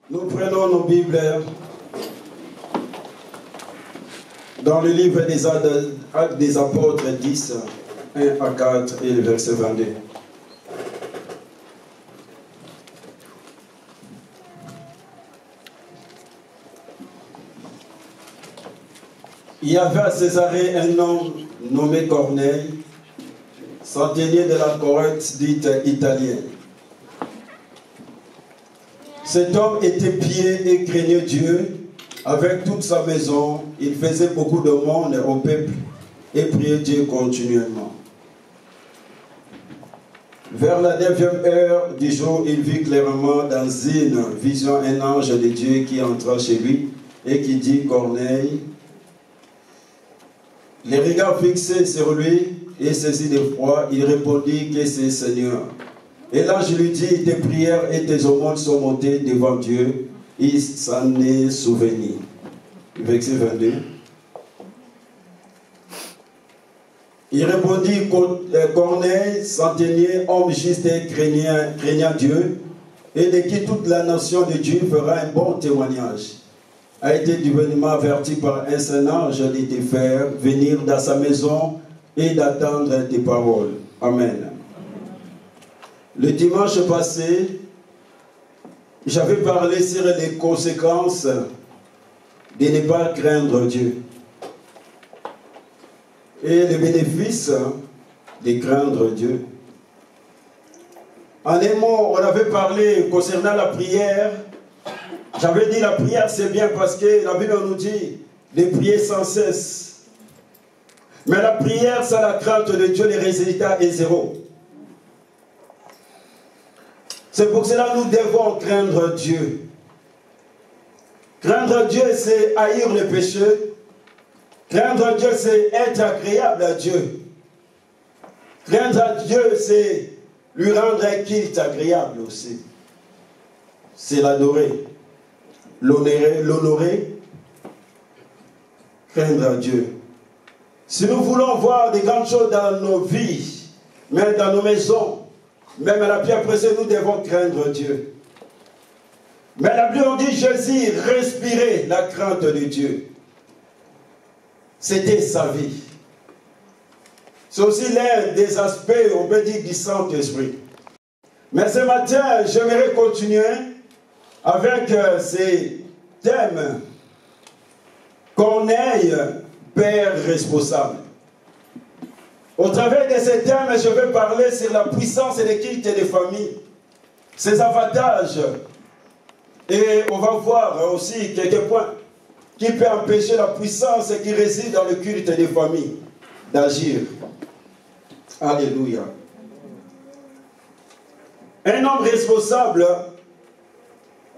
Nous prenons nos Bibles dans le livre des Actes des Apôtres 10, 1 à 4 et le verset 22. Il y avait à Césarée un homme nommé Corneille, centenier de la Corinthe dite italienne. Cet homme était pieux et craignait Dieu. Avec toute sa maison, il faisait beaucoup de monde au peuple et priait Dieu continuellement. Vers la 9e heure du jour, il vit clairement dans une vision un ange de Dieu qui entra chez lui et qui dit: Corneille. Les regards fixés sur lui et saisi d'effroi, il répondit que c'est Seigneur. Et l'ange lui dit: tes prières et tes aumônes sont montées devant Dieu. Il s'en est souvenu. Verset 22. Il répondit: Corneille, centenier, homme juste et craignant Dieu, et de qui toute la nation de Dieu fera un bon témoignage, a été divinement averti par un saint ange de te faire venir dans sa maison et d'attendre tes paroles. Amen. Le dimanche passé, j'avais parlé sur les conséquences de ne pas craindre Dieu et les bénéfices de craindre Dieu. En un mot, on avait parlé concernant la prière. J'avais dit la prière c'est bien parce que la Bible nous dit de prier sans cesse. Mais la prière sans la crainte de Dieu, le résultat est zéro. C'est pour cela que nous devons craindre Dieu. Craindre Dieu, c'est haïr le péché. Craindre Dieu, c'est être agréable à Dieu. Craindre Dieu, c'est lui rendre un culte agréable aussi. C'est l'adorer. L'honorer, craindre Dieu. Si nous voulons voir des grandes choses dans nos vies, même dans nos maisons, même à la pierre précieuse, nous devons craindre Dieu. Mais la Bible dit: Jésus respirait la crainte de Dieu. C'était sa vie. C'est aussi l'un des aspects, on peut dire, du Saint-Esprit. Mais ce matin, j'aimerais continuer avec ces thèmes. Corneille, père responsable. Au travers de ces thèmes, je vais parler sur la puissance et le culte des familles, ses avantages. Et on va voir aussi quelques points qui peuvent empêcher la puissance qui réside dans le culte des familles d'agir. Alléluia. Un homme responsable,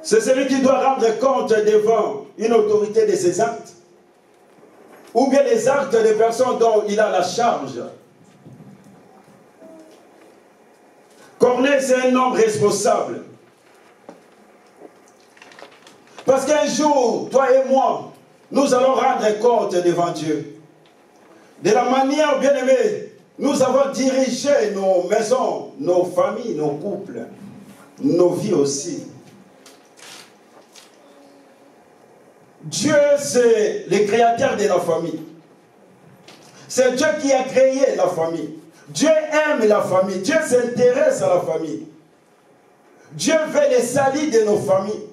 c'est celui qui doit rendre compte devant une autorité de ses actes, ou bien les actes des personnes dont il a la charge. Corneille, c'est un homme responsable. Parce qu'un jour, toi et moi, nous allons rendre compte devant Dieu. De la manière, bien aimée, nous avons dirigé nos maisons, nos familles, nos couples, nos vies aussi. Dieu, c'est le créateur de la famille. C'est Dieu qui a créé la famille. Dieu aime la famille. Dieu s'intéresse à la famille. Dieu veut le salut de nos familles.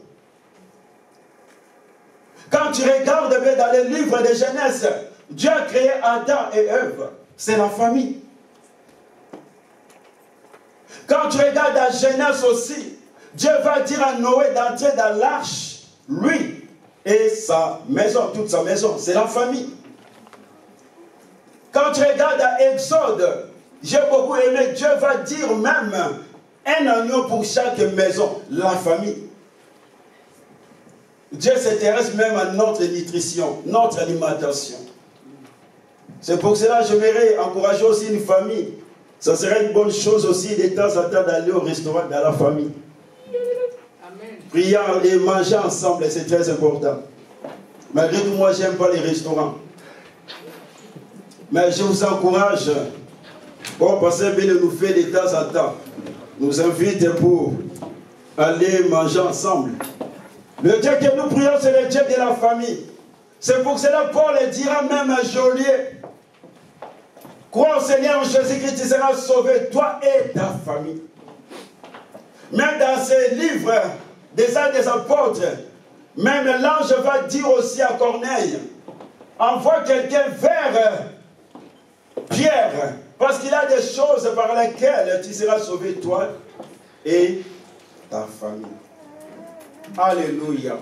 Quand tu regardes bien dans le livre de Genèse, Dieu a créé Adam et Ève. C'est la famille. Quand tu regardes dans Genèse aussi, Dieu va dire à Noé d'entrer dans l'arche, lui et sa maison, toute sa maison. C'est la famille. Quand tu regardes dans Exode, j'ai beaucoup aimé, Dieu va dire même un agneau pour chaque maison, la famille. Dieu s'intéresse même à notre nutrition, notre alimentation. C'est pour cela que j'aimerais encourager aussi une famille. Ça serait une bonne chose aussi de temps en temps d'aller au restaurant dans la famille. Amen. Prier et manger ensemble, c'est très important. Malgré tout, moi, je n'aime pas les restaurants. Mais je vous encourage. Bon, Pasteur Bélé nous fait de temps en temps. Nous invite pour aller manger ensemble. Le Dieu que nous prions, c'est le Dieu de la famille. C'est pour cela que Paul dira même à Joliet, crois au Seigneur Jésus-Christ, tu seras sauvé, toi et ta famille. Même dans ces livres des Actes des Apôtres, même l'ange va dire aussi à Corneille, envoie quelqu'un vers Pierre, parce qu'il a des choses par lesquelles tu seras sauvé, toi et ta famille. Alléluia.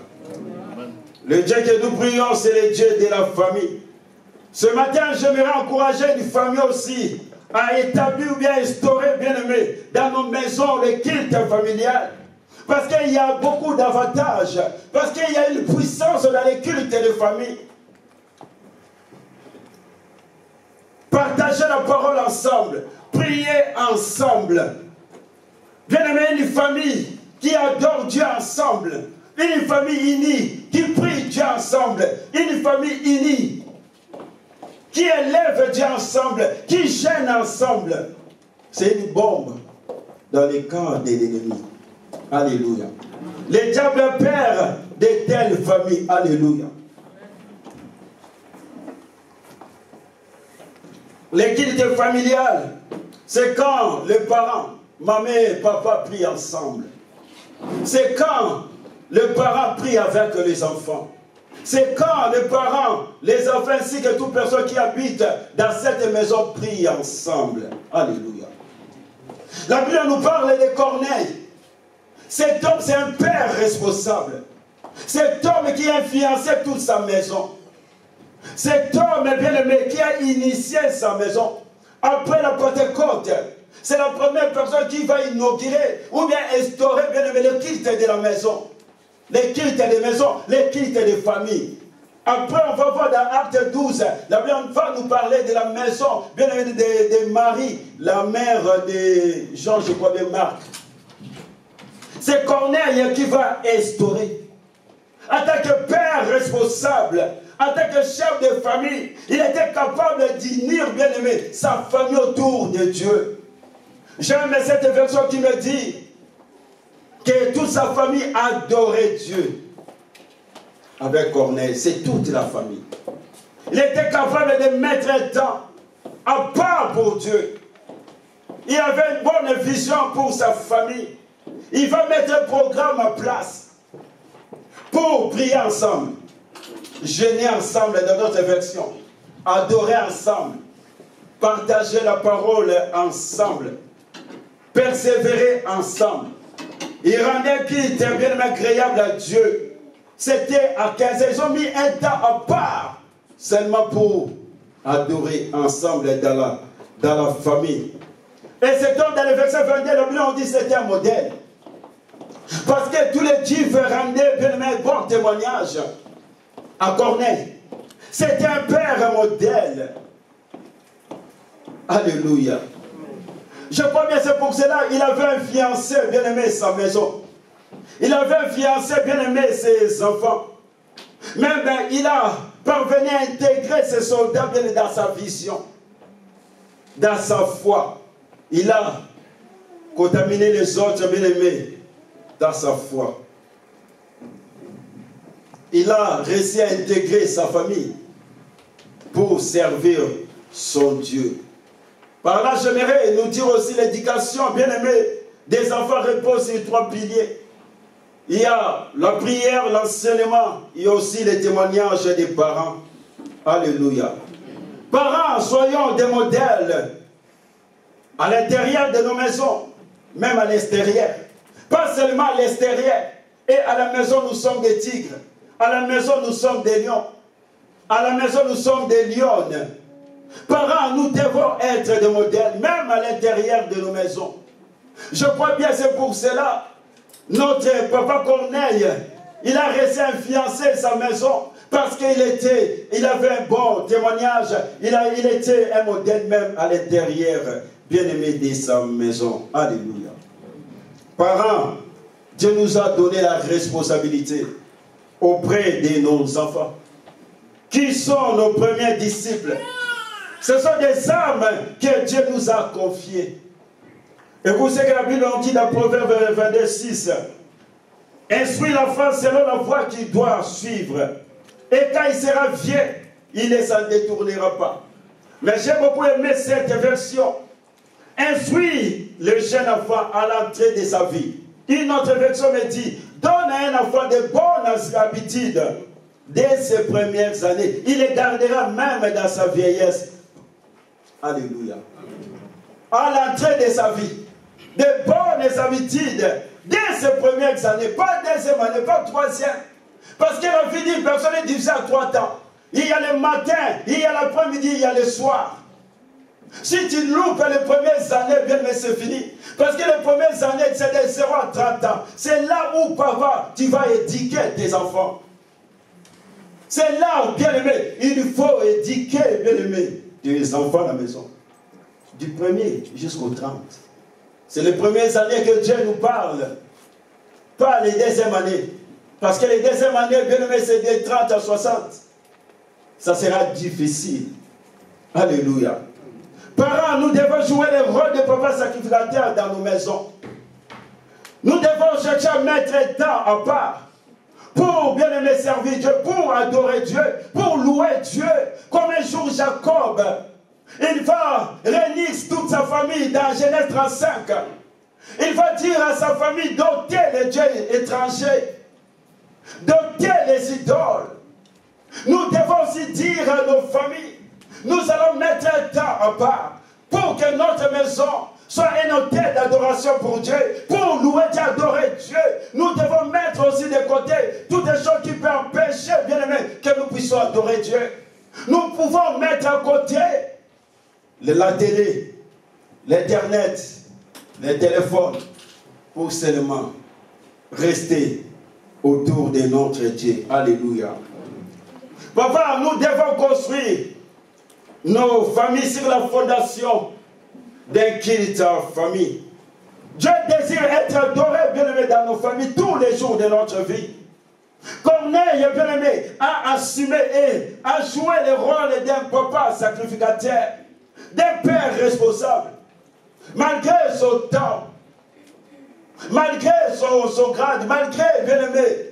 Le Dieu que nous prions, c'est le Dieu de la famille. Ce matin, j'aimerais encourager une famille aussi à établir ou bien instaurer, bien aimé, dans nos maisons le culte familial. Parce qu'il y a beaucoup d'avantages. Parce qu'il y a une puissance dans les cultes de famille. Partager la parole ensemble. Prier ensemble. Bien aimé, une famille qui adore Dieu ensemble. Une famille unie qui prie Dieu ensemble. Une famille unie qui élève Dieu ensemble, qui gêne ensemble. C'est une bombe dans les camps de l'ennemi. Alléluia. Le diable perd de telles familles. Alléluia. Le culte familial, c'est quand les parents, maman et papa prient ensemble. C'est quand les parents prient avec les enfants. C'est quand les parents, les enfants ainsi que toute personne qui habite dans cette maison prient ensemble. Alléluia. La Bible nous parle de Corneille. Cet homme, c'est un père responsable. Cet homme qui a influencé toute sa maison. Cet homme, bien aimé, qui a initié sa maison. Après la Pentecôte, c'est la première personne qui va inaugurer ou bien instaurer, bien aimé, le culte de la maison. Les cultes des maisons, les cultes des familles. Après, on va voir dans Acte 12, la Bible va nous parler de la maison, bien aimé, de Marie, la mère de Jean, je crois, de Marc. C'est Corneille qui va instaurer. En tant que père responsable, en tant que chef de famille, il était capable d'unir, bien aimé, sa famille autour de Dieu. J'aime cette version qui me dit que toute sa famille adorait Dieu. Avec Corneille, c'est toute la famille. Il était capable de mettre un temps à part pour Dieu. Il avait une bonne vision pour sa famille. Il va mettre un programme en place pour prier ensemble, jeûner ensemble dans notre version, adorer ensemble, partager la parole ensemble, persévérer ensemble. Il rendait culte bien agréable à Dieu. C'était à 15 ans. Ils ont mis un temps à part seulement pour adorer ensemble dans la famille. Et cet homme, dans le verset 22, la Bible on dit que c'était un modèle. Parce que tous les Juifs rendaient bien un bon témoignage à Corneille. C'était un père modèle. Alléluia. Je crois bien c'est pour cela qu'il avait influencé bien aimé sa maison. Il avait influencé bien aimé ses enfants. Même il a parvenu à intégrer ses soldats bien dans sa vision, dans sa foi. Il a contaminé les autres bien aimés dans sa foi. Il a réussi à intégrer sa famille pour servir son Dieu. Par là, j'aimerais nous dire aussi l'éducation, bien aimé, des enfants repose sur 3 piliers. Il y a la prière, l'enseignement, il y a aussi les témoignages des parents. Alléluia. Parents, soyons des modèles à l'intérieur de nos maisons, même à l'extérieur. Pas seulement à l'extérieur. Et à la maison, nous sommes des tigres. À la maison, nous sommes des lions. À la maison, nous sommes des lionnes. Parents, nous devons être des modèles, même à l'intérieur de nos maisons. Je crois bien c'est pour cela, notre papa Corneille, il a réussi à influencer sa maison, parce qu'il avait un bon témoignage, il était un modèle même à l'intérieur, bien-aimé de sa maison. Alléluia. Parents, Dieu nous a donné la responsabilité auprès de nos enfants. Qui sont nos premiers disciples? Ce sont des âmes que Dieu nous a confiées. Et vous savez que la Bible en dit dans Proverbe 22, 6. Instruis l'enfant selon la voie qu'il doit suivre. Et quand il sera vieux, il ne s'en détournera pas. Mais j'ai beaucoup aimé cette version. Instruis le jeune enfant à l'entrée de sa vie. Une autre version me dit, donne à un enfant de bonnes habitudes dès ses premières années. Il les gardera même dans sa vieillesse. Alléluia. À l'entrée de sa vie, de bonnes habitudes dès ses premières années, pas deuxième année, pas troisième. Parce que la vie d'une personne est divisée à 3 temps. Il y a le matin, il y a l'après-midi, il y a le soir. Si tu loupes les premières années, bien mais c'est fini. Parce que les premières années, c'est de 0 à 30 ans. C'est là où, papa, tu vas éduquer tes enfants. C'est là où, bien aimé, il faut éduquer, bien aimé, tes enfants à la maison. Du 1er jusqu'au 30. C'est les premières années que Dieu nous parle. Pas les deuxièmes années. Parce que les deuxièmes années, bien aimé, c'est de 30 à 60. Ça sera difficile. Alléluia. Parents, nous devons jouer le rôle de papa sacrificateur dans nos maisons. Nous devons chercher à mettre un temps à part pour bien aimer servir Dieu, pour adorer Dieu, pour louer Dieu. Comme un jour Jacob, il va réunir toute sa famille dans Genèse 35. Il va dire à sa famille d'ôter les dieux étrangers, d'ôter les idoles. Nous devons aussi dire à nos familles, nous allons mettre un temps à part pour que notre maison soit un hôtel d'adoration pour Dieu, pour louer et adorer Dieu. Nous devons mettre aussi de côté toutes les choses qui peuvent empêcher, bien aimé, que nous puissions adorer Dieu. Nous pouvons mettre à côté la télé, l'internet, les téléphones, pour seulement rester autour de notre Dieu. Alléluia. Papa, nous devons construire nos familles sur la fondation d'un culte en famille. Dieu désire être adoré, bien-aimé, dans nos familles tous les jours de notre vie. Corneille, bien-aimé, a assumé et a joué le rôle d'un papa sacrificateur, d'un père responsable. Malgré son temps, malgré son grade, malgré, bien-aimé,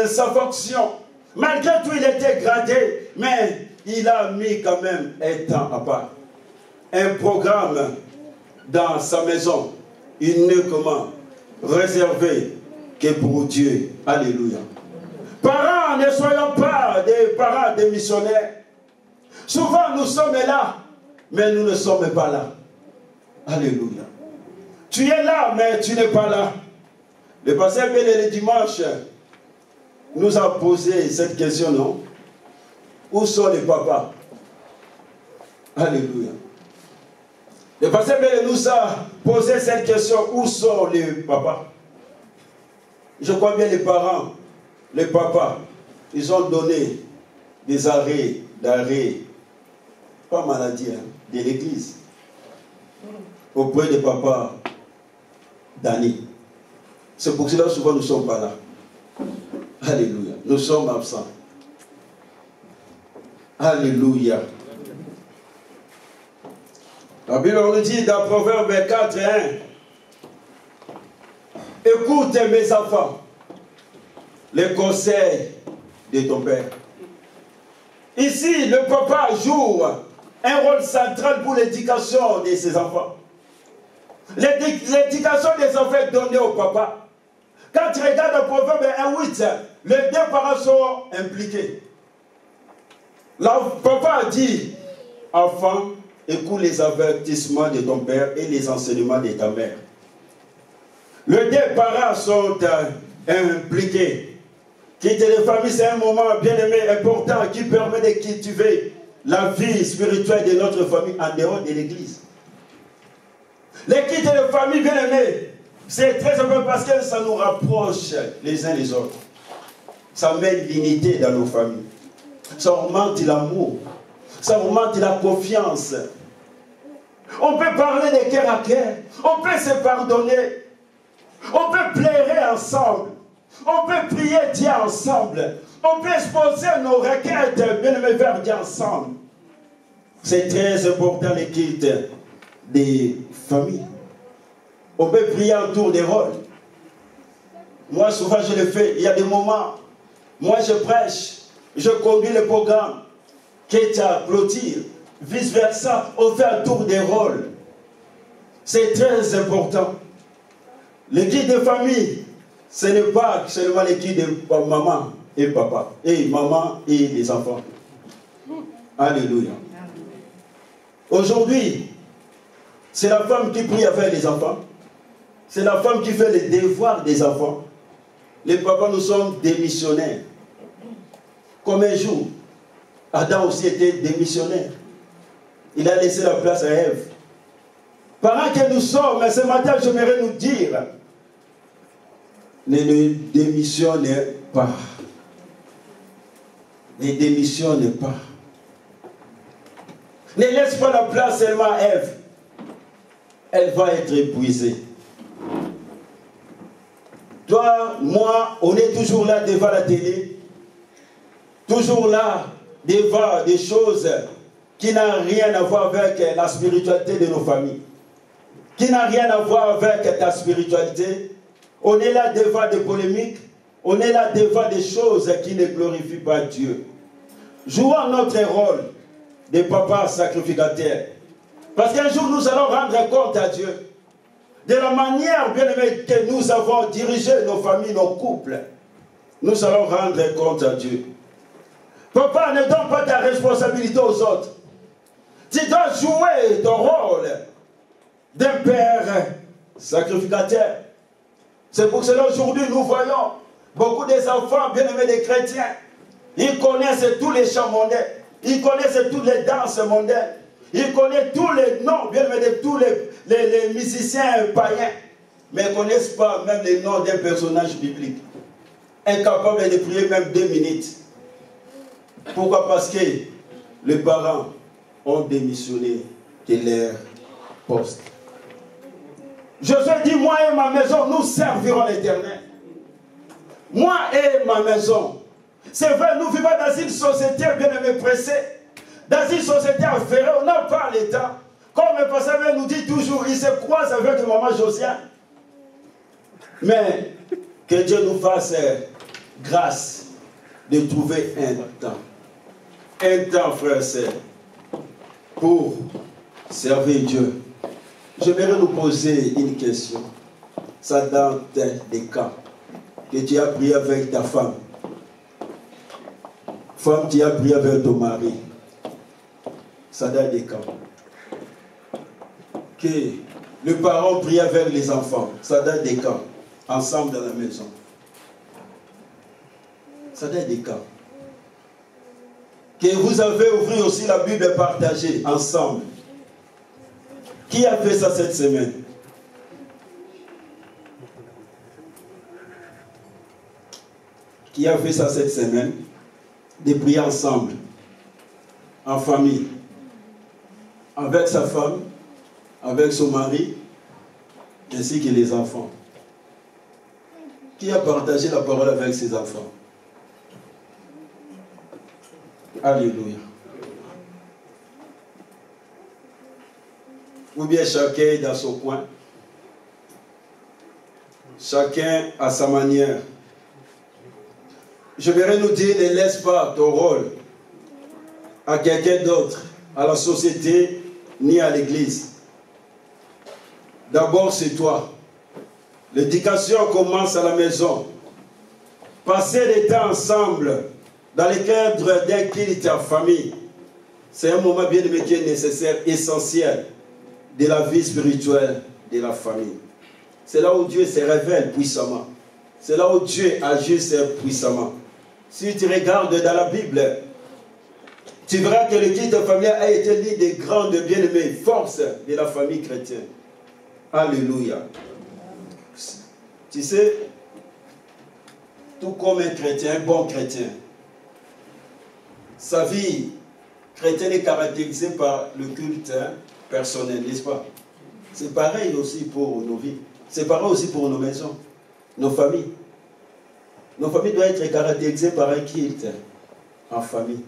sa fonction, malgré tout, il était gradé, mais il a mis quand même un temps à part. Un programme dans sa maison, uniquement réservé que pour Dieu. Alléluia. Parents, ne soyons pas des parents des missionnaires. Souvent, nous sommes là, mais nous ne sommes pas là. Alléluia. Tu es là, mais tu n'es pas là. Le pasteur Bélé, le dimanche, nous a posé cette question, non? Où sont les papas? Alléluia. Le pasteur Bélé nous a posé cette question, où sont les papas? Je crois bien les parents, les papas, ils ont donné des arrêts, pas maladie, hein, de l'église, auprès des papas d'année. C'est pour cela que souvent nous ne sommes pas là. Alléluia. Nous sommes absents. Alléluia. La Bible nous dit dans Proverbe 4 et 1, écoute mes enfants, les conseils de ton père. Ici, le papa joue un rôle central pour l'éducation de ses enfants. L'éducation des enfants est donnée au papa. Quand tu regardes le Proverbe 1:8, les deux parents sont impliqués. Le papa dit, enfant, écoute les avertissements de ton père et les enseignements de ta mère. Les deux parents sont impliqués. Quitter les familles, c'est un moment bien aimé, important, qui permet de cultiver la vie spirituelle de notre famille en dehors de l'église. Les quitter les familles, bien aimées, c'est très important parce que ça nous rapproche les uns les autres. Ça met l'unité dans nos familles. Ça augmente l'amour. Ça augmente la confiance. On peut parler de cœur à cœur. On peut se pardonner. On peut pleurer ensemble. On peut prier Dieu ensemble. On peut exposer nos requêtes bien-aimées vers Dieu ensemble. C'est très important les cultes des familles. On peut prier autour des rôles. Moi, souvent, je le fais. Il y a des moments, moi, je prêche, je conduis le programme. Kétia, Clotilde, vice-versa, on fait un tour des rôles. C'est très important. Le guide de famille, ce n'est pas seulement le guide de maman et papa, et maman et les enfants. Alléluia. Aujourd'hui, c'est la femme qui prie avec les enfants. C'est la femme qui fait les devoirs des enfants. Les papas, nous sommes démissionnaires. Comme un jour, Adam aussi était démissionnaire. Il a laissé la place à Ève. Pendant que nous sommes, mais ce matin, j'aimerais nous dire, ne démissionnez pas. Ne démissionnez pas. Ne laisse pas la place seulement à Ève. Elle va être épuisée. Toi, moi, on est toujours là devant la télé. Toujours là devant des choses qui n'ont rien à voir avec la spiritualité de nos familles. Qui n'a rien à voir avec ta spiritualité. On est là devant des polémiques. On est là devant des choses qui ne glorifient pas Dieu. Jouons notre rôle de papa sacrificateur. Parce qu'un jour, nous allons rendre compte à Dieu de la manière, bien aimé, que nous avons dirigé nos familles, nos couples. Nous allons rendre compte à Dieu. Papa, ne donne pas ta responsabilité aux autres. Tu dois jouer ton rôle d'un père sacrificateur. C'est pour cela aujourd'hui nous voyons beaucoup des enfants bien-aimés des chrétiens. Ils connaissent tous les chants mondains. Ils connaissent toutes les danses mondaines. Ils connaissent tous les noms bien-aimés de tous les musiciens païens. Mais ils ne connaissent pas même les noms d'un personnage biblique. Incapables de prier même 2 minutes. Pourquoi? Parce que les parents ont démissionné de leur poste. Josué dit, moi et ma maison, nous servirons l'Éternel. Moi et ma maison. C'est vrai, nous vivons dans une société bien aimée pressée. Dans une société affairée, on n'a pas l'État. Comme le pasteur nous dit toujours, il se croise avec maman Josiane. Mais que Dieu nous fasse grâce de trouver un temps. Un temps, frère et sœur, pour servir Dieu. J'aimerais nous poser une question. Ça dans des cas que tu as prié avec ta femme. Femme, tu as prié avec ton mari. Ça dans des cas. Que le parent prie avec les enfants. Ça dans des cas. Ensemble dans la maison. Ça dans des cas. Que vous avez ouvert aussi la Bible et partagé ensemble. Qui a fait ça cette semaine? Qui a fait ça cette semaine? De prier ensemble, en famille, avec sa femme, avec son mari, ainsi que les enfants. Qui a partagé la parole avec ses enfants? Alléluia. Ou bien chacun est dans son coin. Chacun à sa manière. Je voudrais nous dire, ne laisse pas ton rôle à quelqu'un d'autre, à la société, ni à l'église. D'abord, c'est toi. L'éducation commence à la maison. Passer des temps ensemble, dans le cadre d'un culte en famille, c'est un moment bien aimé qui est nécessaire, essentiel de la vie spirituelle de la famille. C'est là où Dieu se révèle puissamment. C'est là où Dieu agit puissamment. Si tu regardes dans la Bible, tu verras que le culte familial a été l'une des grandes bien-aimées forces de la famille chrétienne. Alléluia. Tu sais, tout comme un chrétien, un bon chrétien, sa vie chrétienne est caractérisée par le culte personnel, n'est-ce pas? C'est pareil aussi pour nos vies. C'est pareil aussi pour nos maisons, nos familles. Nos familles doivent être caractérisées par un culte en famille.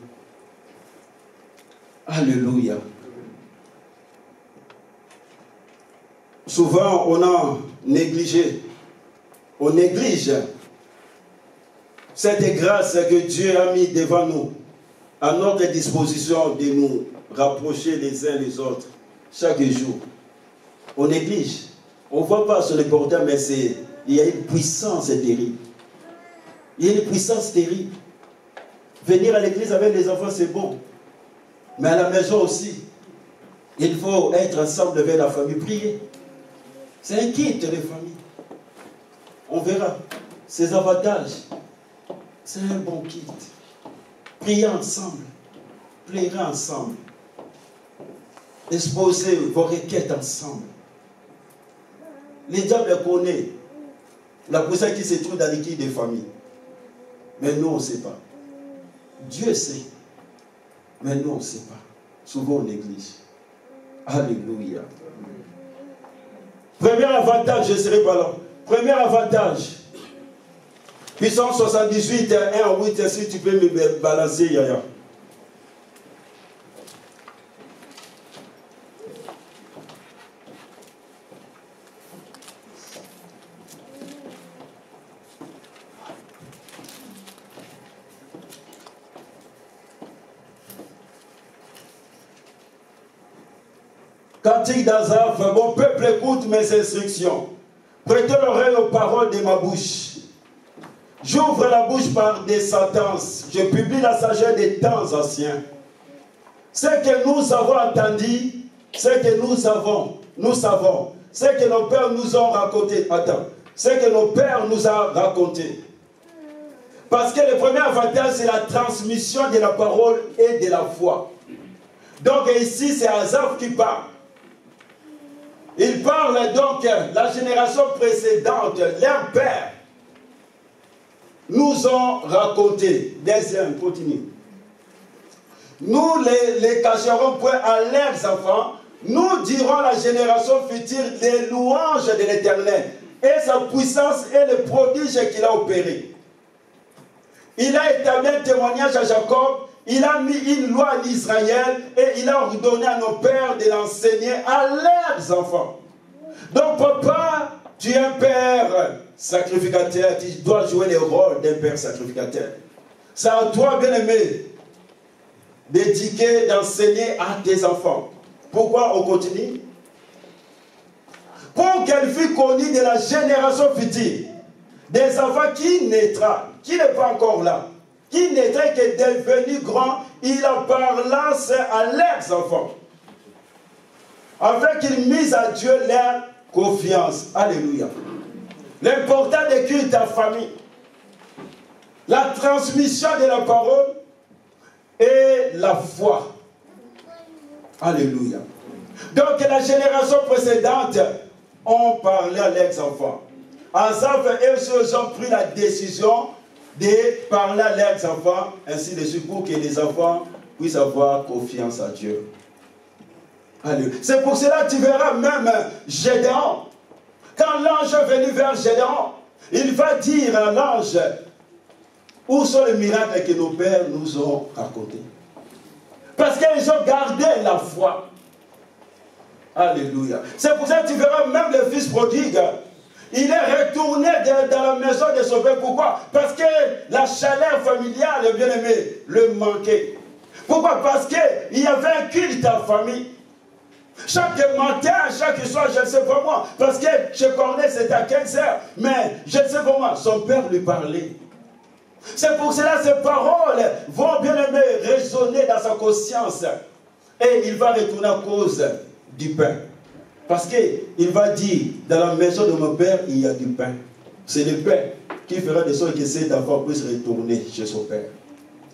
Alléluia. Souvent, on a négligé On néglige cette grâce que Dieu a mis devant nous, à notre disposition de nous rapprocher les uns les autres chaque jour. On néglige. On ne voit pas sur le portail, mais il y a une puissance terrible. Il y a une puissance terrible. Venir à l'église avec les enfants, c'est bon. Mais à la maison aussi, il faut être ensemble avec la famille, prier. C'est un kit de famille. On verra ses avantages. C'est un bon kit. Priez ensemble. Priez ensemble. Exposez vos requêtes ensemble. Les diables connaissent la puissance qui se trouve dans l'équipe des familles. Mais nous, on ne sait pas. Dieu sait. Mais nous, on ne sait pas. Souvent, on néglige. Alléluia. Premier avantage, je ne serai pas là. Premier avantage. Puissance 78, 1 à 8, si tu peux me balancer, Yaya. Cantique d'Azaph, mon peuple écoute mes instructions. Prêtez l'oreille aux paroles de ma bouche. J'ouvre la bouche par des sentences. Je publie la sagesse des temps anciens. Ce que nous avons entendu, ce que nous savons, ce que nos pères nous ont raconté. Ce que nos pères nous ont raconté. Parce que le premier avantage, c'est la transmission de la parole et de la foi. Donc ici, c'est Azaph qui parle. Il parle donc, la génération précédente, leurs pères nous ont raconté. Deuxième, continue. Nous les cacherons point à leurs enfants. Nous dirons à la génération future les louanges de l'Éternel et sa puissance et le prodige qu'il a opéré. Il a établi un témoignage à Jacob. Il a mis une loi en Israël et il a ordonné à nos pères de l'enseigner à leurs enfants. Donc papa, tu es un père sacrificateur, tu dois jouer le rôle d'un père sacrificateur. C'est à toi, bien-aimé, d'éduquer, d'enseigner à tes enfants. Pourquoi on continue? Pour qu'elle fût connue de la génération future, des enfants qui naîtra, qui n'est pas encore là, qui n'était que devenu grand, il en parla à leurs enfants. Afin qu'ils misent à Dieu leur confiance. Alléluia. L'important d'écrire ta famille. La transmission de la parole et la foi. Alléluia. Donc la génération précédente, on parlait à leurs enfants. Azaph et eux ont pris la décision de parler à leurs enfants, ainsi de suite, pour que les enfants puissent avoir confiance à Dieu. C'est pour cela que tu verras même Gédéon. Quand l'ange est venu vers Gédéon, il va dire à l'ange, où sont les miracles que nos pères nous ont racontés? Parce qu'ils ont gardé la foi. Alléluia. C'est pour ça que tu verras même le fils prodigue. Il est retourné dans la maison de son père. Pourquoi? Parce que la chaleur familiale, bien-aimé, le manquait. Pourquoi? Parce qu'il y avait un culte en famille. Chaque matin, chaque soir, je ne sais pas moi. Parce que chez Corneille, c'était à 15 heures. Mais je ne sais pas moi, son père lui parlait. C'est pour cela que ces paroles vont, bien-aimé, résonner dans sa conscience. Et il va retourner à cause du pain. Parce qu'il va dire, dans la maison de mon père, il y a du pain. C'est le pain qui fera de sorte que cet enfant puisse retourner chez son père.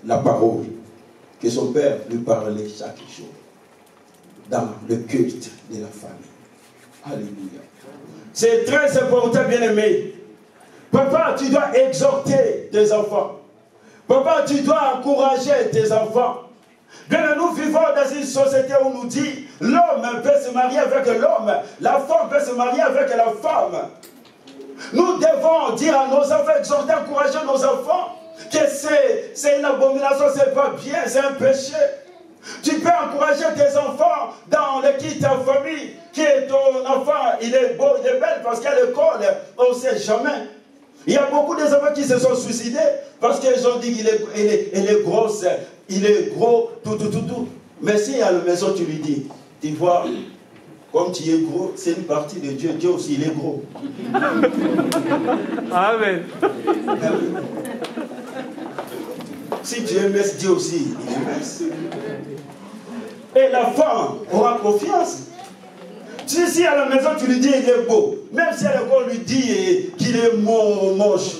La parole que son père lui parlait chaque jour. Dans le culte de la famille. Alléluia. C'est très important, bien-aimé. Papa, tu dois exhorter tes enfants. Papa, tu dois encourager tes enfants. Bien, nous vivons dans une société où on nous dit l'homme peut se marier avec l'homme, la femme peut se marier avec la femme. Nous devons dire à nos enfants, exhorter, encourager nos enfants que c'est une abomination, c'est pas bien, c'est un péché. Tu peux encourager tes enfants dans l'équipe de ta famille, qui est ton enfant, il est beau, il est belle, parce qu'à l'école, on ne sait jamais. Il y a beaucoup d'enfants qui se sont suicidés parce qu'ils ont dit qu'il est grosse, il est gros, tout. Mais si à la maison tu lui dis, tu vois, comme tu es gros, c'est une partie de Dieu. Dieu aussi, il est gros. Amen. Si tu es mince, Dieu aussi, il est mince. Et la femme aura confiance. Si à la maison tu lui dis il est beau, même si à l'école lui dit qu'il est moche,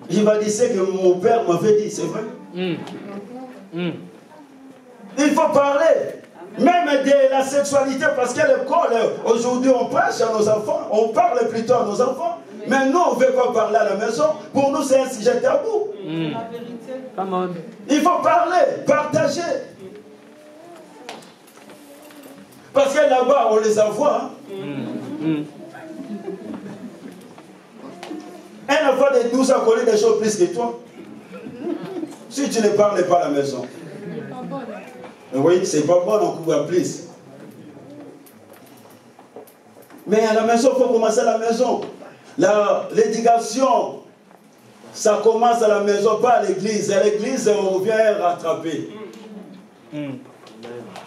il va dire c'est que mon père m'avait dit, c'est vrai. Il faut parler. Même de la sexualité, parce qu'à l'école, aujourd'hui on prêche à nos enfants, on parle plutôt à nos enfants. Mais nous, on ne veut pas parler à la maison. Pour nous, c'est un sujet tabou. La vérité. Come on. Il faut parler, partager. Parce que là-bas, on les envoie. Un enfant de 12 ans connaît des choses plus que toi. Si tu ne parles pas à la maison. Oui, c'est pas bon, on couvre plus. Mais à la maison, il faut commencer à la maison. L'éducation, ça commence à la maison, pas à l'église. À l'église, on vient rattraper.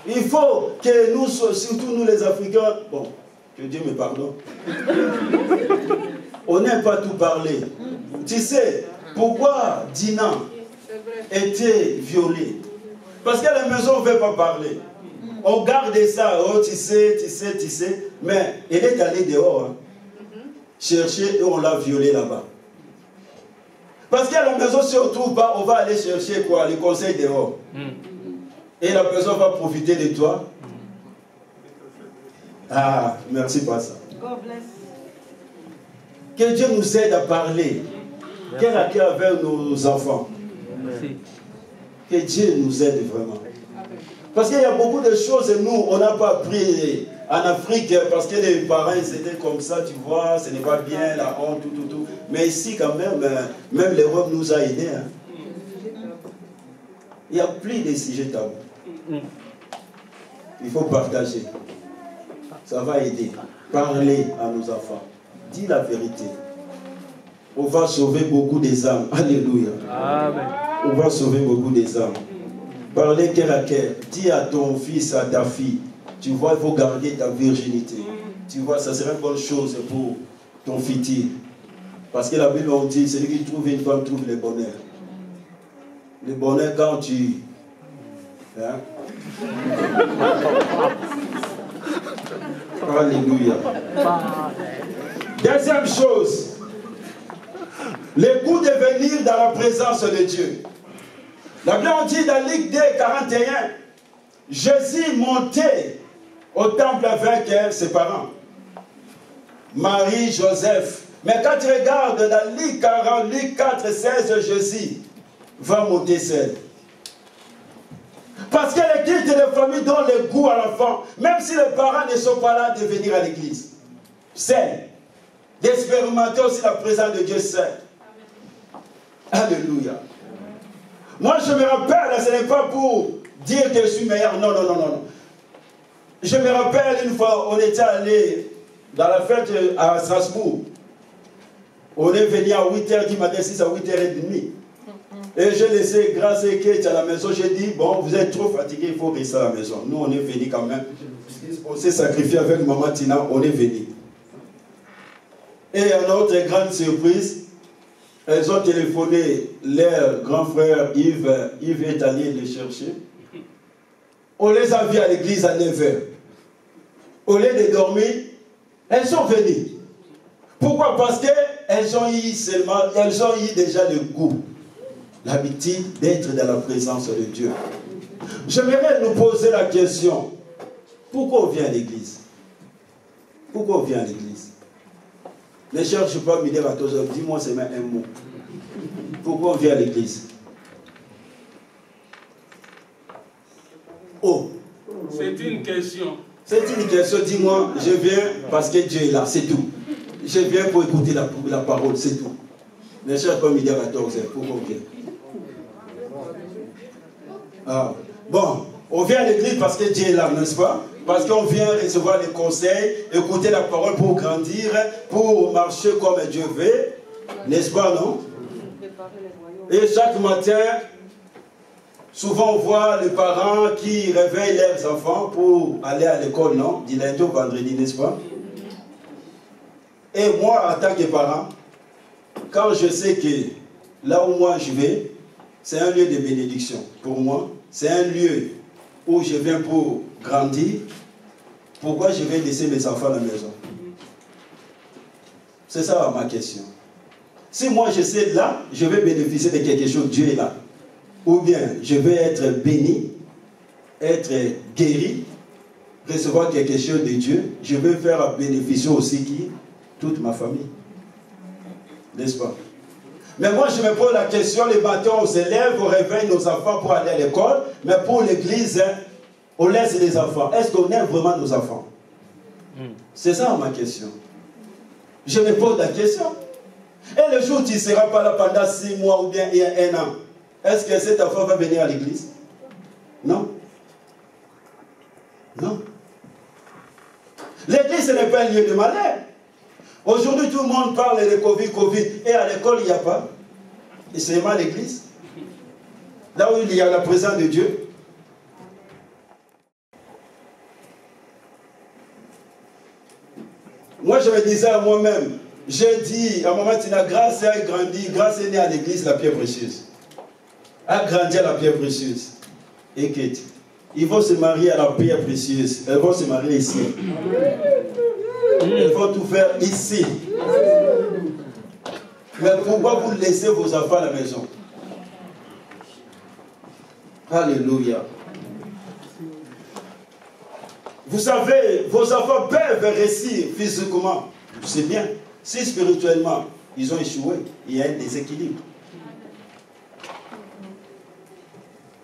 Il faut que nous, surtout nous les Africains, bon, que Dieu me pardonne, on n'aime pas tout parler. Tu sais, pourquoi Dina était violée? Parce qu'à la maison, on ne veut pas parler. On garde ça, oh, tu sais, mais elle est allée dehors, hein, chercher et on l'a violée là-bas. Parce qu'à la maison, si on ne trouve pas, on va aller chercher quoi? Les conseils dehors. Et la personne va profiter de toi. Ah, merci pour ça. Que Dieu nous aide à parler. Quel à cœur avec nos enfants. Merci. Que Dieu nous aide vraiment. Parce qu'il y a beaucoup de choses, nous, on n'a pas appris en Afrique, parce que les parents, c'était comme ça, tu vois, ce n'est pas bien, la honte, tout. Mais ici, quand même l'Europe nous a aidés. Hein. Il n'y a plus de sujets tabous. Il faut partager. Ça va aider. Parler à nos enfants. Dis la vérité. On va sauver beaucoup des âmes. Alléluia. Amen. On va sauver beaucoup des âmes. Parlez cœur à cœur. Dis à ton fils, à ta fille, tu vois, il faut garder ta virginité. Tu vois, ça serait une bonne chose pour ton futur. Parce que la Bible, on dit, celui qui trouve une femme trouve le bonheur. Le bonheur quand tu... Hein? Alléluia. Deuxième chose, le goût de venir dans la présence de Dieu. La Bible dit dans Luc 2, 41, Jésus montait au temple avec ses parents, Marie, Joseph. Mais quand tu regardes dans Luc 40, Luc 4, 16, Jésus va monter seul. Parce que les cultes de famille donnent le goût à l'enfant, même si les parents ne sont pas là de venir à l'église. C'est d'expérimenter aussi la présence de Dieu seul. Alléluia. Moi, je me rappelle, ce n'est pas pour dire que je suis meilleur. Non. Je me rappelle une fois, on était allé dans la fête à Strasbourg. On est venu à 8h du matin, 6 à 8h30. Et j'ai laissé grâce à Kate à la maison. J'ai dit, bon, vous êtes trop fatigué, il faut rester à la maison. Nous, on est venus quand même. On s'est sacrifié avec maman Tina, on est venus. Et à notre grande surprise, elles ont téléphoné, leur grand frère Yves est allé les chercher. On les a vus à l'église à 9h. Au lieu de dormir, elles sont venues. Pourquoi? Parce qu'elles ont eu déjà le goût, l'habitude d'être dans la présence de Dieu. J'aimerais nous poser la question, pourquoi on vient à l'église? Pourquoi on vient à l'église? Ne cherche pas à me dire à toi, dis-moi seulement un mot. Pourquoi on vient à l'église? Oh! C'est une question. C'est une question, dis-moi, je viens parce que Dieu est là, c'est tout. Je viens pour écouter la parole, c'est tout. Ne cherche pas à me dire à 14h, pourquoi on vient? Ah. Bon, on vient à l'église parce que Dieu est là, n'est-ce pas? Parce qu'on vient recevoir les conseils, écouter la parole pour grandir, pour marcher comme Dieu veut. N'est-ce pas, non? Et chaque matin, souvent on voit les parents qui réveillent leurs enfants pour aller à l'école, non? Du lundi au vendredi, n'est-ce pas? Et moi, en tant que parent, quand je sais que là où moi je vais, c'est un lieu de bénédiction. Pour moi, c'est un lieu où je viens pour grandir. Pourquoi je vais laisser mes enfants à la maison? C'est ça ma question. Si moi je sais là, je vais bénéficier de quelque chose, Dieu est là. Ou bien je vais être béni, être guéri, recevoir quelque chose de Dieu, je vais faire bénéficier aussi qui? Toute ma famille. N'est-ce pas? Mais moi je me pose la question, les matins on se lève, on réveille nos enfants pour aller à l'école, mais pour l'église, on laisse les enfants. Est-ce qu'on aime vraiment nos enfants? C'est ça ma question. Je me pose la question. Et le jour où tu ne seras pas là pendant 6 mois ou bien 1 an, est-ce que cet enfant va venir à l'église? Non. Non. L'église, ce n'est pas un lieu de malheur. Aujourd'hui, tout le monde parle de Covid. Et à l'école, il n'y a pas. Et c'est seulement l'église. Là où il y a la présence de Dieu. Moi, je me disais à moi-même, j'ai dit, à un moment, grâce a grandi, grâce est née à l'église, la pierre précieuse. A grandi à la pierre précieuse. Et ils vont se marier à la pierre précieuse. Elles vont se marier ici. Elles vont tout faire ici. Mais pourquoi vous laissez vos enfants à la maison? Alléluia. Vous savez, vos enfants peuvent réussir physiquement. C'est bien. Si spirituellement, ils ont échoué, il y a un déséquilibre.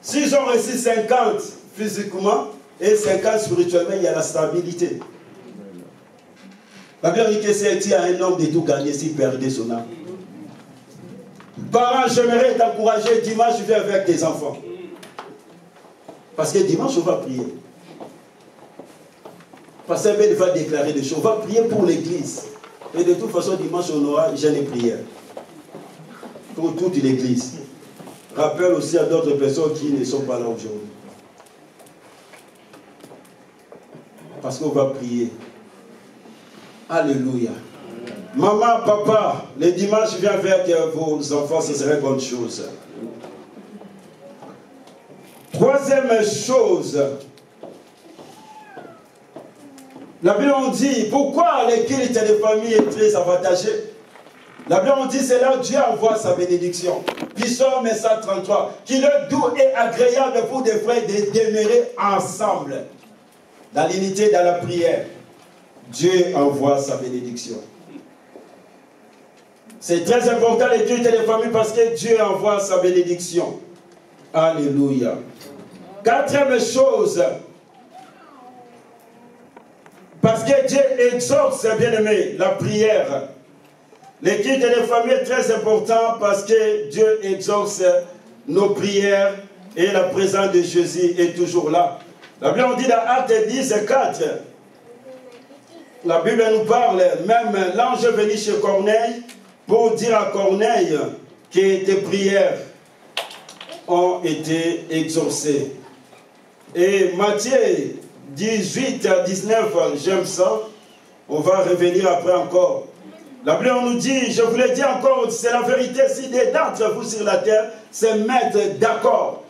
S'ils ont réussi 50 physiquement et 50 spirituellement, il y a la stabilité. La Bible dit que c'est à un homme de tout gagner s'il perdait son âme. Parents, j'aimerais t'encourager dimanche, je vais avec tes enfants. Parce que dimanche, on va prier. Parce qu'il va déclarer des choses. On va prier pour l'église. Et de toute façon, dimanche, on aura une jeûne et prière. Pour toute l'église. Rappelle aussi à d'autres personnes qui ne sont pas là aujourd'hui. Parce qu'on va prier. Alléluia. Maman, papa, le dimanche, viens avec vos enfants, ce serait une bonne chose. Troisième chose. La Bible on dit, pourquoi le culte de famille est très avantagé? La Bible on dit, c'est là où Dieu envoie sa bénédiction. Psaume 133, qu'il est doux et agréable pour des frères de demeurer ensemble. Dans l'unité, dans la prière, Dieu envoie sa bénédiction. C'est très important le culte de famille parce que Dieu envoie sa bénédiction. Alléluia. Quatrième chose, parce que Dieu exauce, bien aimé, la prière. Le culte de famille est très important parce que Dieu exauce nos prières et la présence de Jésus est toujours là. La Bible dit dans Actes 10, 4, la Bible nous parle, même l'ange est venu chez Corneille pour dire à Corneille que tes prières ont été exaucées. Et Matthieu 18 à 19, j'aime ça. On va revenir après encore. La Bible nous dit, je vous le dis encore, c'est la vérité, si des d'entre vous sur la terre se mettent d'accord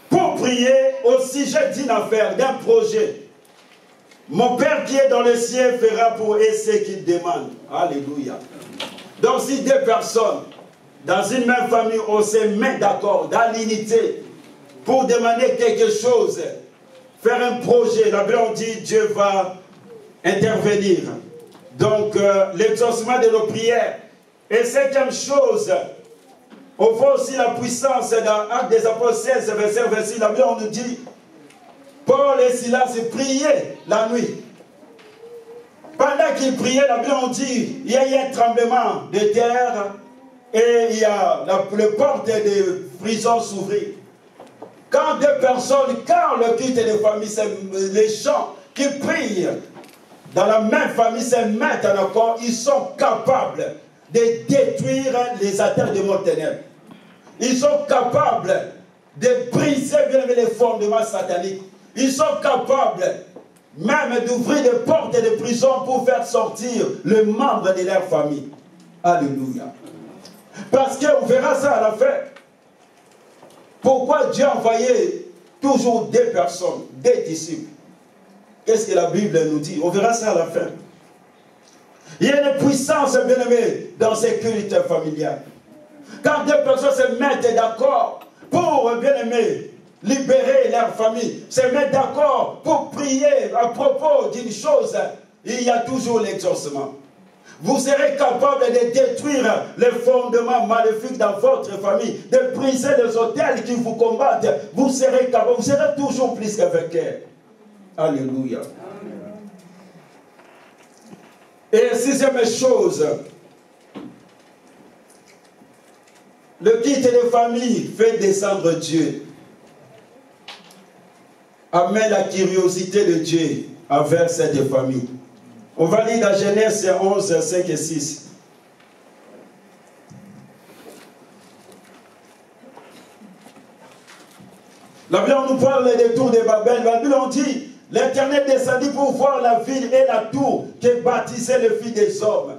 pour prier au sujet d'une affaire, d'un projet, mon Père qui est dans le ciel fera pour eux ce qu'il demande. Alléluia. Donc si deux personnes dans une même famille, on se met d'accord, dans l'unité, pour demander quelque chose, faire un projet, la Bible dit Dieu va intervenir. Donc l'exaucement de nos prières. Et cinquième chose, on voit aussi la puissance dans Actes des Apôtres 16, verset 26, la Bible nous dit, Paul et Silas priaient la nuit. Pendant qu'ils priaient, la Bible nous dit, il y a eu un tremblement de terre et il y a la porte de prison s'ouvrir. Quand deux personnes, quand le culte de famille, c'est les gens qui prient dans la même famille se mettent en accord, ils sont capables de détruire les attaques de mon ténèbres. Ils sont capables de briser bien les fondements sataniques. Ils sont capables même d'ouvrir des portes de prison pour faire sortir le membre de leur famille. Alléluia. Parce qu'on verra ça à la fin. Pourquoi Dieu a envoyé toujours des personnes, des disciples? Qu'est-ce que la Bible nous dit? On verra ça à la fin. Il y a une puissance, bien aimé, dans ces cultes familiales. Quand deux personnes se mettent d'accord pour, bien aimé, libérer leur famille, se mettent d'accord pour prier à propos d'une chose, il y a toujours l'exaucement. Vous serez capable de détruire les fondements maléfiques dans votre famille, de briser les autels qui vous combattent. Vous serez capable, vous serez toujours plus qu'avec elle. Alléluia. Et sixième chose, le kit de famille fait descendre Dieu. Amène la curiosité de Dieu envers cette famille. On va lire dans Genèse 11, 5 et 6. La Bible nous parle des tours de Babel. La Bible on dit, l'Éternel descendit pour voir la ville et la tour que bâtissaient les filles des hommes.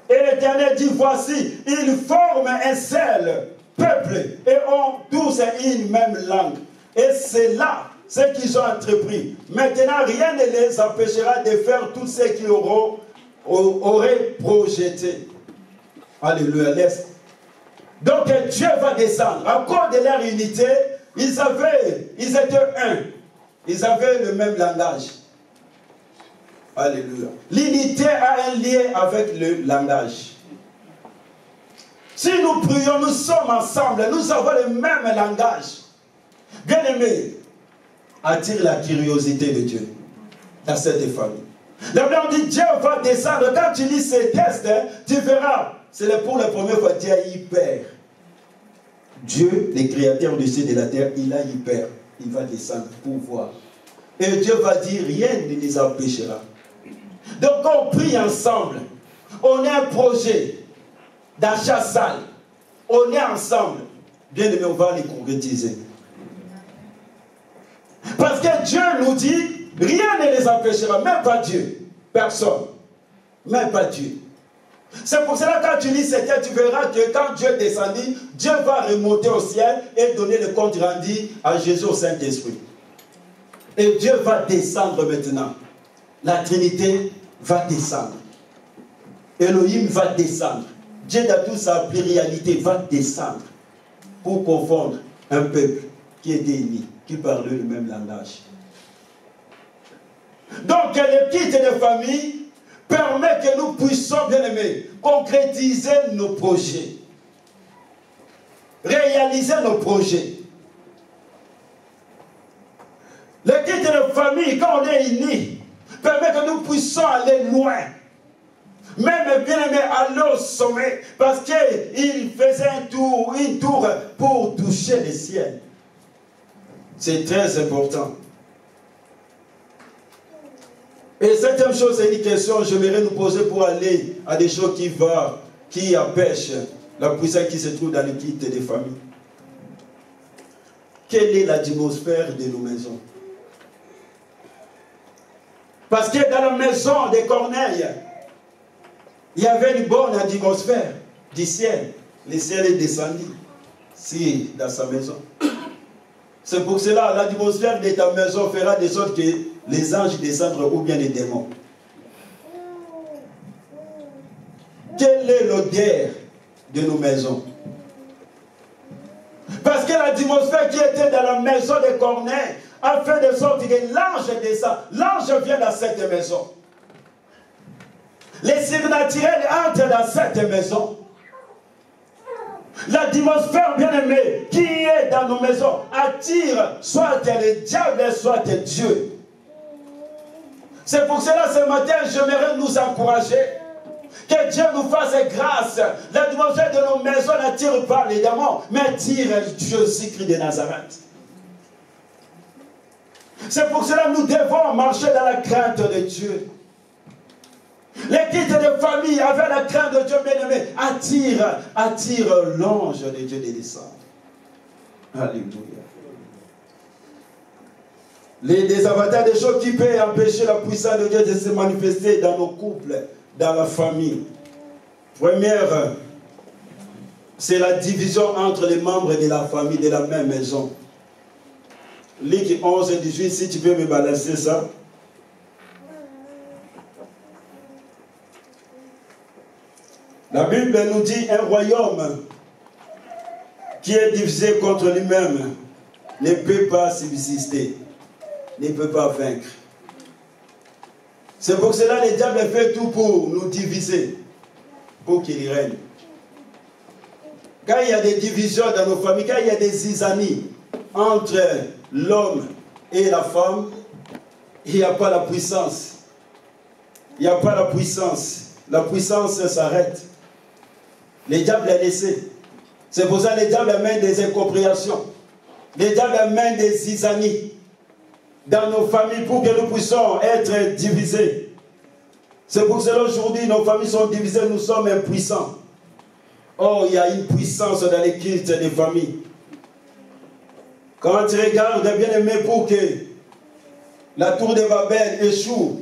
Et l'Éternel dit, voici, ils forment un seul peuple et ont tous une même langue. Et c'est là ce qu'ils ont entrepris. Maintenant, rien ne les empêchera de faire tout ce qu'ils auraient projeté. Alléluia. Donc Dieu va descendre. À cause de leur unité, ils étaient un. Ils avaient le même langage. Alléluia. L'unité a un lien avec le langage. Si nous prions, nous sommes ensemble, nous avons le même langage. Bien aimé, attire la curiosité de Dieu dans cette famille. La Bible dit Dieu va descendre. Quand tu lis ces textes, tu verras, c'est pour la première fois Dieu a hyper. Dieu, le créateur du ciel et de la terre, il a hyper. Il va descendre pour voir. Et Dieu va dire, rien ne les empêchera. Donc on prie ensemble. On a un projet d'achat salle. On est ensemble. Bien aimé, on va les concrétiser. Parce que Dieu nous dit, rien ne les empêchera, même pas Dieu. Personne. Même pas Dieu. C'est pour cela que quand tu lis ce texte, tu verras que quand Dieu descendit, Dieu va remonter au ciel et donner le compte rendu à Jésus au Saint-Esprit. Et Dieu va descendre maintenant. La Trinité va descendre. Elohim va descendre. Dieu dans toute sa pluralité va descendre pour confondre un peuple qui était uni, qui parlait le même langage. Donc le kit de famille permet que nous puissions, bien aimés, concrétiser nos projets. Réaliser nos projets. Le kit de famille, quand on est unis, permet que nous puissions aller loin. Même bien aimé aller au sommet, parce qu'il faisait une tour pour toucher le ciel. C'est très important. Et septième chose, c'est une question que j'aimerais nous poser pour aller à des choses qui empêchent la puissance qui se trouve dans le kit des familles. Quelle est l'atmosphère de nos maisons? Parce que dans la maison de Corneille, il y avait une bonne atmosphère du ciel. Le ciel est descendu dans sa maison. C'est pour cela l'atmosphère de ta maison fera de sorte que les anges descendent ou bien les démons. Quelle est l'odeur de nos maisons? Parce que l'atmosphère qui était dans la maison de Corneille a fait de sorte que l'ange descend. L'ange vient dans cette maison. Les surnaturels entrent dans cette maison. L'atmosphère bien-aimée qui est dans nos maisons attire soit le diable, soit Dieu. C'est pour cela ce matin, j'aimerais nous encourager. Que Dieu nous fasse grâce. L'atmosphère de nos maisons n'attire pas les démons, mais attire Jésus-Christ de Nazareth. C'est pour cela que nous devons marcher dans la crainte de Dieu. Les guides de famille avec la crainte de Dieu bien-aimé attire l'ange de Dieu de descendre. Alléluia. Les désavantages des choses qui peuvent empêcher la puissance de Dieu de se manifester dans nos couples, dans la famille. Première, c'est la division entre les membres de la famille de la même maison. Luc 11 et 18, si tu peux me balancer ça. La Bible nous dit un royaume qui est divisé contre lui-même ne peut pas subsister, ne peut pas vaincre. C'est pour cela que le diable fait tout pour nous diviser, pour qu'il règne. Quand il y a des divisions dans nos familles, quand il y a des zizanies entre l'homme et la femme, il n'y a pas la puissance. Il n'y a pas la puissance. La puissance s'arrête. Le diable est laissé. C'est pour ça que le diable amène des incompréhensions. Le diable amène des zizanies dans nos familles pour que nous puissions être divisés. C'est pour cela qu'aujourd'hui, nos familles sont divisées, nous sommes impuissants. Oh, il y a une puissance dans les cultes des familles. Quand tu regardes, bien aimé, pour que la tour de Babel échoue,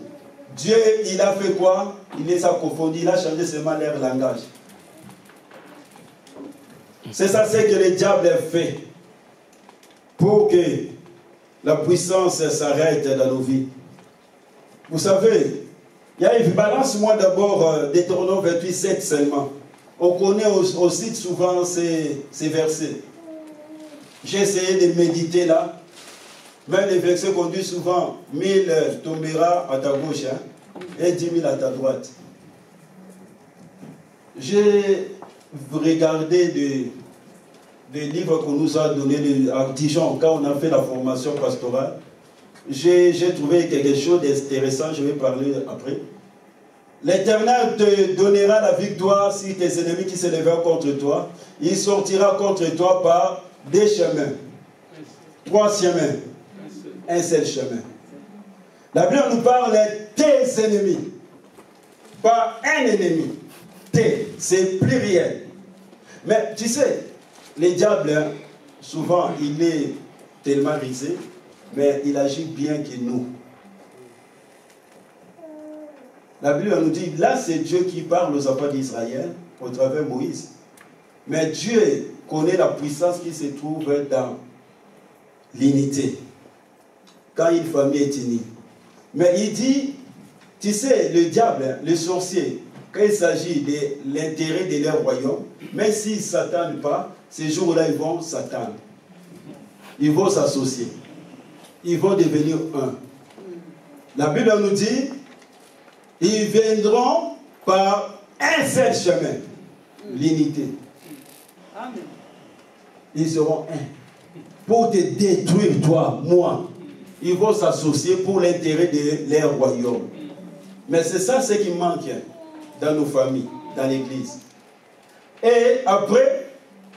Dieu, il a fait quoi? Il les a confondus, il a changé seulement leur langage. C'est ça ce que le diable fait pour que la puissance s'arrête dans nos vies. Vous savez, il y a une balance-moi d'abord Deutéronome 28, 7 seulement. On connaît aussi souvent ces versets. J'ai essayé de méditer là. Même les versets qu'on dit souvent, 1000 tombera à ta gauche et 10 000 à ta droite. J'ai regardé des livres qu'on nous a donnés à Dijon quand on a fait la formation pastorale. J'ai trouvé quelque chose d'intéressant, je vais parler après. L'Éternel te donnera la victoire si tes ennemis qui se lèveront contre toi. Il sortira contre toi par des chemins. 3 chemins. Un seul chemin. La Bible nous parle de tes ennemis. Pas un ennemi. Tes, c'est pluriel. Mais tu sais, les diables, souvent, il est tellement risé, mais il agit bien que nous. La Bible nous dit, là c'est Dieu qui parle aux enfants d'Israël au travers de Moïse. Mais Dieu connaît la puissance qui se trouve dans l'unité. Quand une famille est unie. Mais il dit, tu sais, le diable, le sorcier, quand il s'agit de l'intérêt de leur royaume, même s'ils ne s'attendent pas, ces jours-là, ils vont s'attendre. Ils vont s'associer. Ils vont devenir un. La Bible nous dit, ils viendront par un seul chemin, l'unité. Ils seront un. Pour te détruire, toi, moi. Ils vont s'associer pour l'intérêt de leur royaume. Mais c'est ça ce qui manque dans nos familles, dans l'église. Et après,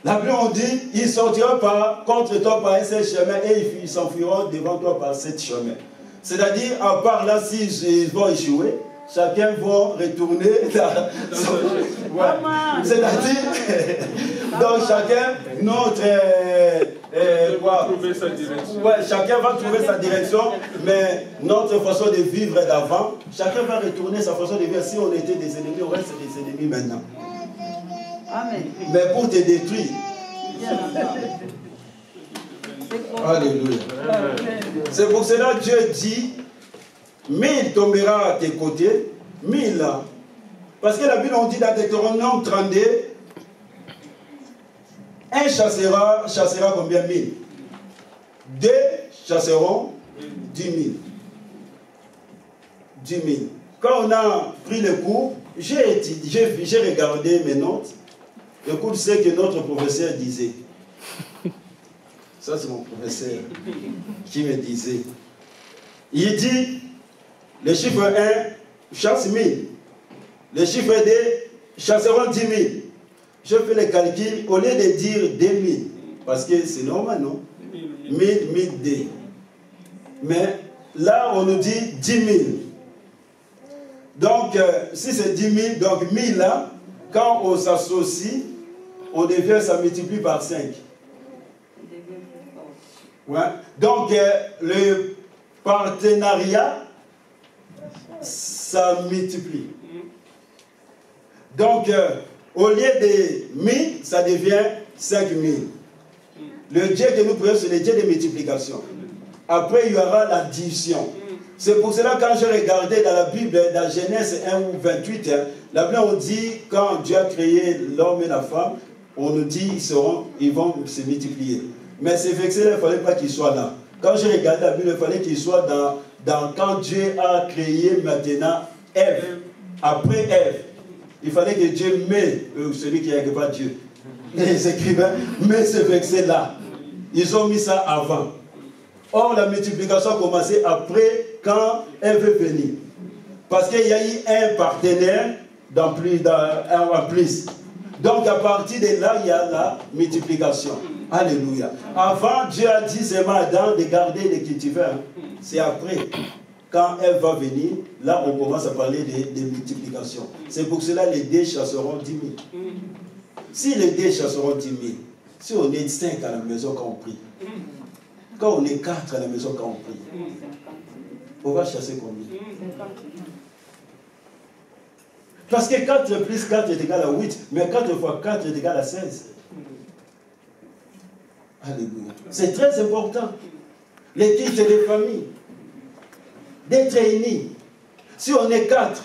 la Bible on dit, ils sortiront contre toi par un seul chemin et ils s'enfuiront devant toi par 7 chemins. C'est-à-dire, à part là, s'ils vont échouer, chacun va retourner dans son... Ouais. C'est-à-dire, donc chacun, trouver sa direction. Ouais, chacun va trouver sa direction, mais notre façon de vivre d'avant, chacun va retourner sa façon de vivre. Si on était des ennemis, on reste des ennemis maintenant. Amen. Mais pour te détruire. Alléluia. C'est pour cela que Dieu dit, 1000 tombera à tes côtés, 1000. Parce que la Bible on dit dans Deutéronome 32, un chassera combien? 1000. 2 chasseront 10 000. 10 000. Quand on a pris le cours, j'ai regardé mes notes. Écoute ce que notre professeur disait. Ça, c'est mon professeur qui me disait. Il dit, le chiffre 1 chasse 1000. Le chiffre 2 chasseront 10 000. Je fais le calcul, au lieu de dire 2000, parce que c'est normal, non? 1000, 1002. Mais là, on nous dit 10 000. Donc, si c'est 10 000, donc 1000 là, quand on s'associe, on devient, ça multiplie par 5. Ouais. Donc, le partenariat, ça multiplie. Donc, au lieu de 1000, ça devient 5000. Le Dieu que nous prions, c'est le Dieu de multiplication. Après, il y aura la division. C'est pour cela, quand j'ai regardé dans la Bible, dans Genèse 1 ou 28, la Bible, on dit, quand Dieu a créé l'homme et la femme, on nous dit, ils vont se multiplier. Mais ces versets-là, il ne fallait pas qu'ils soient là. Quand j'ai regardé la Bible, il fallait qu'ils soient dans quand Dieu a créé maintenant Ève. Après Ève, il fallait que Dieu mette, celui qui n'a pas Dieu, les écrivains, met ce verset-là. Ils ont mis ça avant. Or, la multiplication a commencé après, quand Ève est venue. Parce qu'il y a eu un partenaire en plus. Donc, à partir de là, il y a la multiplication. Alléluia. Avant, Dieu a dit seulement à Adam de garder les cultivars. C'est après, quand Ève va venir, là, on commence à parler de multiplication. C'est pour cela que les dés chasseront 10 000. Si les dés chasseront 10 000, si on est 5 à la maison quand on prie, quand on est 4 à la maison quand on prie, on va chasser combien? Parce que 4 plus 4 est égal à 8, mais 4 fois 4 est égal à 16. Alléluia. C'est très important. Les cultes des familles, d'être réunis. Si on est 4,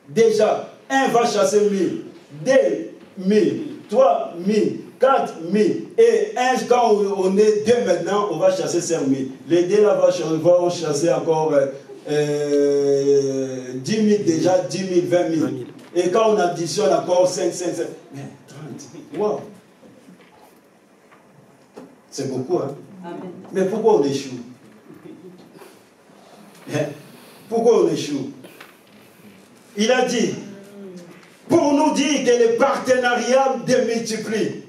déjà, 1 va chasser 1000, 2 1000, 3 1000, 4 000. Et quand on est 2 maintenant, on va chasser 5 000. Les 2 là vont chasser encore 10 000 déjà, 10 000, 20 000. Et quand on additionne encore 5, 5, 5, mais 30. Wow. C'est beaucoup, hein? Amen. Mais pourquoi on échoue? Pourquoi on échoue? Il a dit, pour nous dire que les partenariats démultiplient.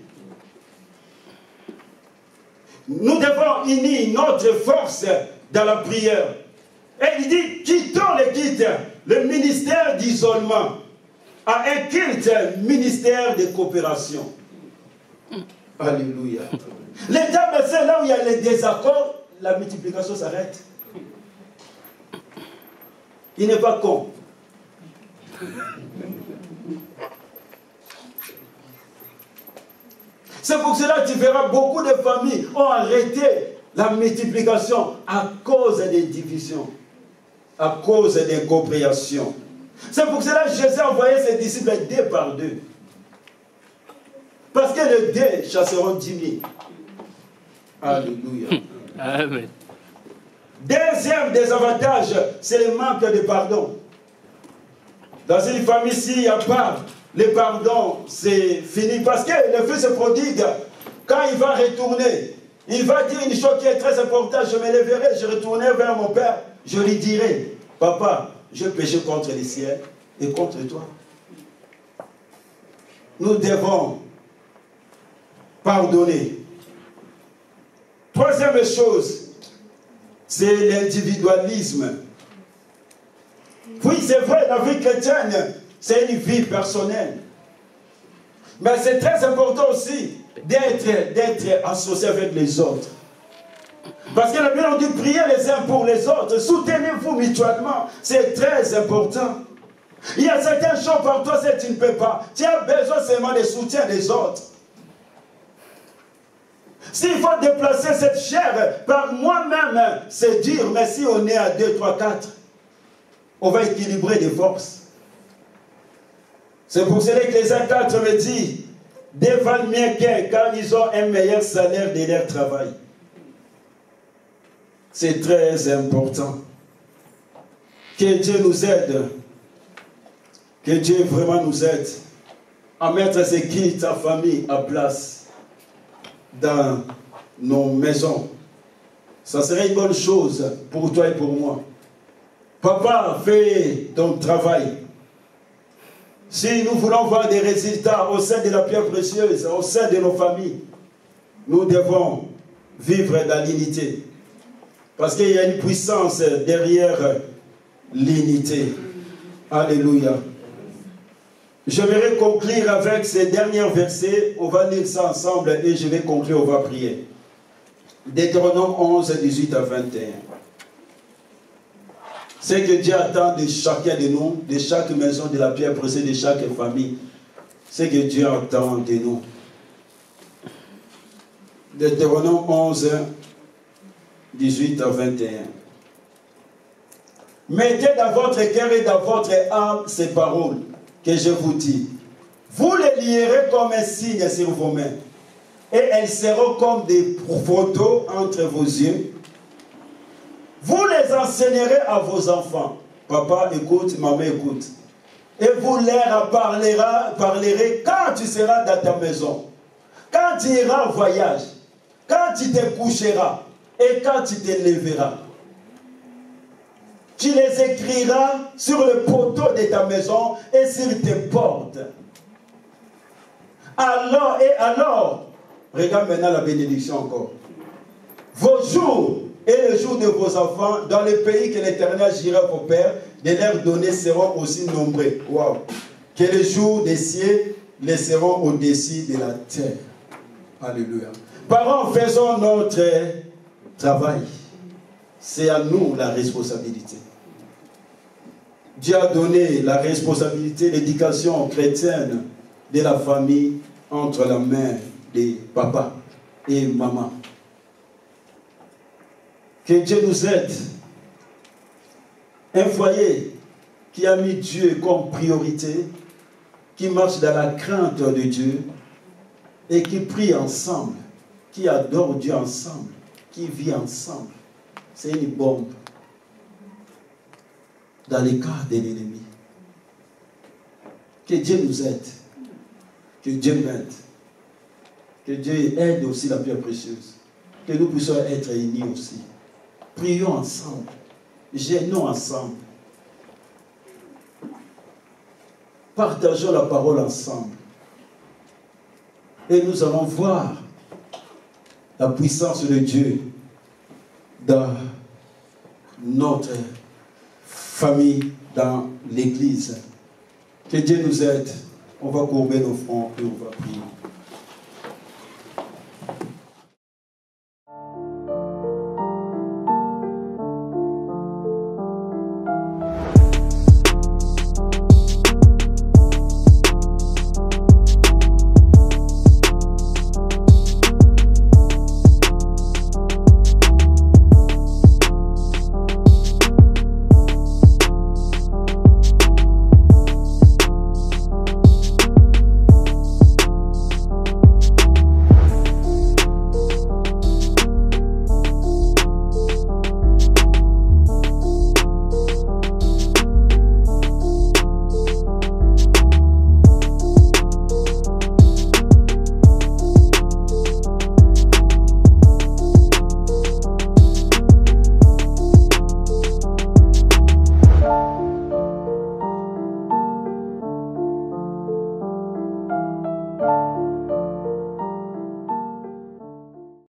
Nous devons unir notre force dans la prière. Et il dit, quittons le ministère d'isolement à un culte ministère de coopération. Alléluia. L'étape, c'est là où il y a les désaccords, la multiplication s'arrête. Il n'est pas con. C'est pour cela que tu verras beaucoup de familles ont arrêté la multiplication à cause des divisions, à cause des incompréhensions. C'est pour cela que Jésus a envoyé ses disciples 2 par 2. Parce que les 2 chasseront 10 000. Alléluia. Amen. Deuxième désavantage, c'est le manque de pardon. Dans une famille, s'il n'y a pas le pardon, c'est fini. Parce que le fils prodigue, quand il va retourner, il va dire une chose qui est très importante. Je me lèverai, je retournerai vers mon père. Je lui dirai, papa, je péché contre le ciel et contre toi. Nous devons pardonner. Troisième chose, c'est l'individualisme. Oui, c'est vrai, la vie chrétienne, c'est une vie personnelle. Mais c'est très important aussi d'être associé avec les autres. Parce que la Bible dit prier les uns pour les autres, soutenez-vous mutuellement, c'est très important. Il y a certaines choses par toi que tu ne peux pas. Tu as besoin seulement du soutien des autres. S'il faut déplacer cette chair par moi-même, c'est dur, mais si on est à 2, 3, 4, on va équilibrer des forces. C'est pour cela que les actes 4 me disent, des valent mieux qu'un, car ils ont un meilleur salaire de leur travail. C'est très important. Que Dieu nous aide. Que Dieu vraiment nous aide à mettre ce qui, ta famille, à place dans nos maisons. Ça serait une bonne chose pour toi et pour moi. Papa, fais ton travail. Si nous voulons voir des résultats au sein de la pierre précieuse, au sein de nos familles, nous devons vivre dans l'unité. Parce qu'il y a une puissance derrière l'unité. Alléluia. Je vais conclure avec ces derniers versets. On va lire ça ensemble et je vais conclure, on va prier. Deutéronome 11, 18 à 21. Ce que Dieu attend de chacun de nous, de chaque maison de la pierre précieuse, de chaque famille. Ce que Dieu attend de nous. Deutéronome 11, 18 à 21. Mettez dans votre cœur et dans votre âme ces paroles que je vous dis. Vous les lierez comme un signe sur vos mains. Et elles seront comme des photos entre vos yeux. Vous les enseignerez à vos enfants. Papa écoute, maman écoute. Et vous leur parlerez quand tu seras dans ta maison. Quand tu iras en voyage. Quand tu te coucheras. Et quand tu te lèveras. Tu les écriras sur le poteau de ta maison et sur tes portes. Alors, regarde maintenant la bénédiction encore. Vos jours et le jour de vos enfants, dans le pays que l'Éternel jura vos pères, de leur donner seront aussi nombreux. Wow. Que les jours des cieux les seront au-dessus de la terre. Alléluia. Parents, faisons notre travail. C'est à nous la responsabilité. Dieu a donné la responsabilité, l'éducation chrétienne de la famille entre la main de papa et maman. Que Dieu nous aide. Un foyer qui a mis Dieu comme priorité, qui marche dans la crainte de Dieu et qui prie ensemble, qui adore Dieu ensemble, qui vit ensemble. C'est une bombe dans les cas de l'ennemi. Que Dieu nous aide. Que Dieu m'aide. Que Dieu aide aussi la pierre précieuse. Que nous puissions être unis aussi. Prions ensemble. Gênons ensemble. Partageons la parole ensemble. Et nous allons voir la puissance de Dieu dans notre famille, dans l'église. Que Dieu nous aide. On va courber nos fronts et on va prier.